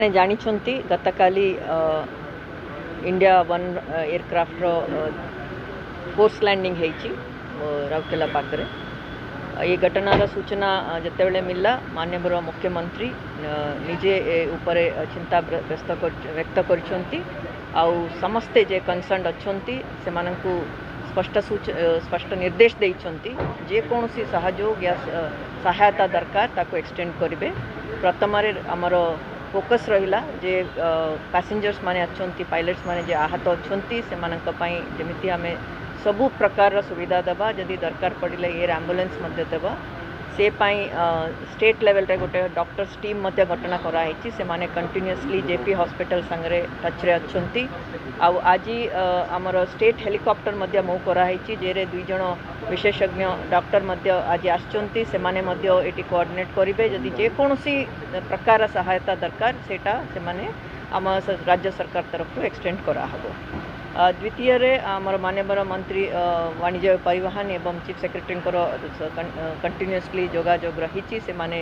ଜାଣିଛନ୍ତି ଗତକାଲି India one aircraft force landing होती राउरकेला पाखरे ये घटनार सूचना जितेबले मिलला माननीय मुख्यमंत्री निजे ऊपर चिंता व्यक्त करछंती आउ समस्ते जे कंसर्न अच्छंती से मानकु स्पष्ट निर्देश देइछंती जे कोनोसी सहयोग या सहायता दरकार ताको एक्सटेंड करिवे। प्रथम आमर फोकस रहिला जे पैसेंजर्स माने अच्छंती पायलट्स माने जे आहत अच्छंती से मानक पई जेमिति आमे सबु प्रकार सुविधा देवा जदि दरकार पड़े एयर एम्बुलेंस मध्य देवा से पाई स्टेट लेवल रे गोटे डॉक्टर्स टीम मध्य घटना कराई से माने कंटिन्यूअसली जेपी हॉस्पिटल संगरे टच रे अच्छंती आउ आज आमर स्टेट हेलिकॉप्टर मध्य मो कराई जेरे दुई जण विशेषज्ञ डॉक्टर मध्य आज आछंती से माने मध्य एटी कोऑर्डिनेट करिवे जदि जे कोनोसी प्रकार सहायता दरकार सेटा से माने आम राज्य सरकार तरफ एक्सटेंड करा हबो। द्वितीय रे आमर माननीय मंत्री वाणिज्य परिवहन एवं चीफ सेक्रेटरी कंटिन्यूअसली जोगाजोग रही से माने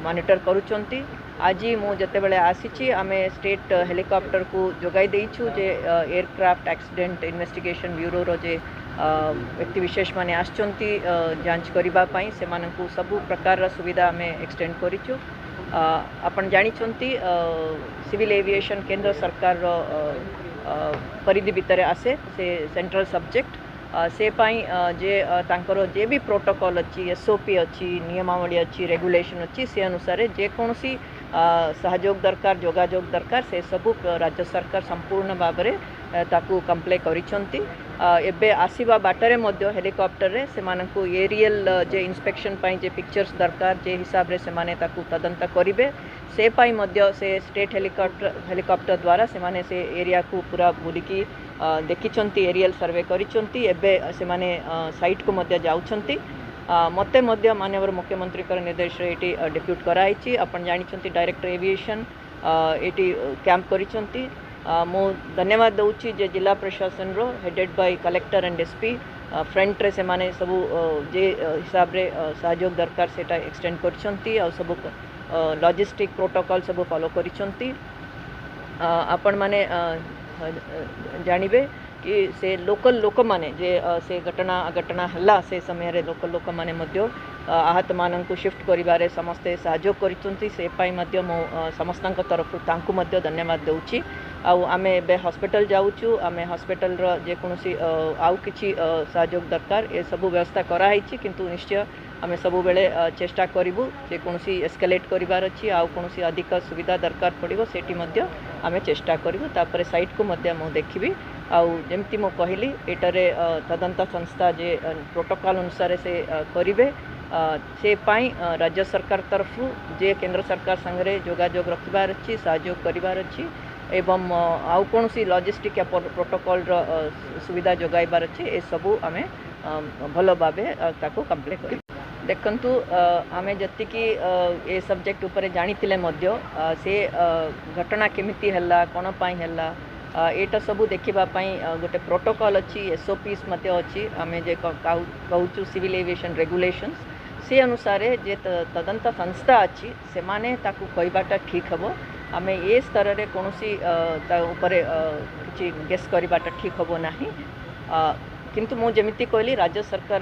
मॉनिटर करुचंती। आज मु जते बेले आसीची आमे स्टेट हेलिकॉप्टर को जोगाई देइछु जे एयरक्राफ्ट एक्सीडेंट इन्वेस्टिगेशन ब्यूरो रो जे व्यक्ति विशेष माने आछंती जांच करिबा पई से मानकु सबु प्रकार सुविधा आमे एक्सटेंड करिछु। आपण जानिचंती सिविल एविएशन केंद्र सरकार रो परिधि भितर आसे से सेंट्रल सब्जेक्ट से पाई जे तांकर जे भी प्रोटोकॉल अच्छी एसओपी अच्छी नियमावली अच्छी रेगुलेशन अच्छी से अनुसार जे कोनसी सहयोग दरकार जोगाजोग दरकार से सबू राज्य सरकार संपूर्ण भाव में ताकू कंप्ले करिसंती। एबे आसीबा बाटरे मध्य हेलिकॉप्टर रे से मानकु एरियल जे इंस्पेक्शन पाई जे पिक्चर्स दरकार जे हिसाब रे से माने ताकू तदंत करिवे से पाई मध्य से स्टेट हेलिकॉप्टर द्वारा से माने से एरिया को पूरा बुलिकी देखिचंती एरियल सर्वे करिसंती। एबे से माने साइट को मध्य जाउछंती मते मध्य माननीय मुख्यमंत्री निर्देश एटी डिप्यूट कराई। अपन जानिचंती डायरेक्टर एविएशन एटी कैंप करिसंती। मो धन्यवाद दउची जे जिला प्रशासन रो headed by collector and SP front रे से माने सबु जे हिसाब रे सहयोग दरकार सेटा एक्सटेंड करछंती और सबु लॉजिस्टिक प्रोटोकॉल सबु फॉलो करिसंती। आपण माने जानिबे कि से लोकल लोक माने जे से घटना हल्ला से समय रे लोकल लोक माने मध्य आहत मानन को शिफ्ट करिबारे समस्ते सहयोग करिसंती से पाई मध्य मो समस्तक तरफ तांकु मध्य धन्यवाद दउची। आउ आमे बे हॉस्पिटल जाउछु आमे हॉस्पिटल रो जे कोनोसी आउ किछि सहयोग दरकार ए सब व्यवस्था कराई किंतु निश्चय आमे सब बेले चेष्टा करिवु जे कोनोसी एस्केलेट करिवार अछि आउ कोनोसी अधिक सुविधा दरकार पड़िबो सेठी मध्य आमे चेष्टा करिवु। तापर साइट को मध्य मो देखिबी आउ जेमती मो कहली एटारे तदंत संस्था जे प्रोटोकॉल अनुसार से करिवे से पाई राज्य सरकार तरफ जे केंद्र सरकार संगे जोगाजोग रखबार अछि सहयोग करिवार अछि एवं आउ कोनोसी लॉजिस्टिक या प्रोटोकॉल रो सुविधा जोगाइबार अछि ए सबु आमे भलो भाबे ताको कंप्ले करि। देखंतु आमे जति कि ए सब्जेक्ट ऊपर जानिथिले मध्य से घटना केमिति हल्ला कोन पाई हल्ला एटा सबु देखिबा पाई गोटे प्रोटोकॉल अच्छी एसओपीस मते अच्छी आमे जे कहूचु सिविल एविएशन रेगुलेशंस से अनुसार जे तदंत संस्था अच्छी से माने ताकू कहबाटा ठीक हबो। आमे ए स्तर रे कोनोसी ऊपर किछि गेस करबाटा ठीक हबो नाही किंतु मु जेमिति कहली राज्य सरकार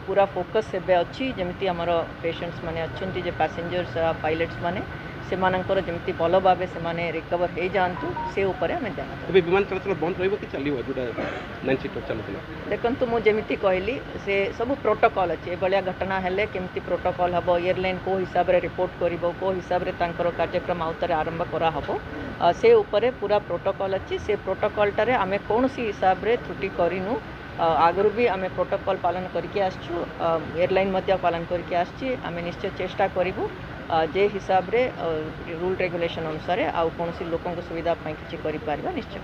पूरा फोकस एबे अच्छी जेमिति हमर पेशेंट्स माने अच्छंती जे पैसेंजर्स पायलट्स माने से मानकर जेमिति भल भावे से माने रिकवर हे जानतु से ऊपर हमें ध्यान देबे। विमान चलाचल बंद रहइबो कि चलिबो जोटा 9 सीटर चलतला देखंतु मु जेमिति कहली से सब प्रोटोकॉल अछि ए बलिया घटना हेले केमिति प्रोटोकॉल हबो एयरलाइन को हिसाब रे रिपोर्ट करिवो को हिसाब रे तांकर कार्यक्रम आउतरे आरंभ करा हबो से ऊपर पूरा प्रोटोकॉल अछि से प्रोटोकॉल टारे आमे कोनोसी हिसाब रे त्रुटि करिनु आगु भी आमे प्रोटोकॉल पालन करके आछू एयरलाइन मध्य पालन करके आछी आमे निश्चय चेष्टा करिवु जे हिसाब रे रूल रेगुलेशन अनुसार आउ कोनोसी लोकन को सुविधा पई किछि करि पारबा निश्चय।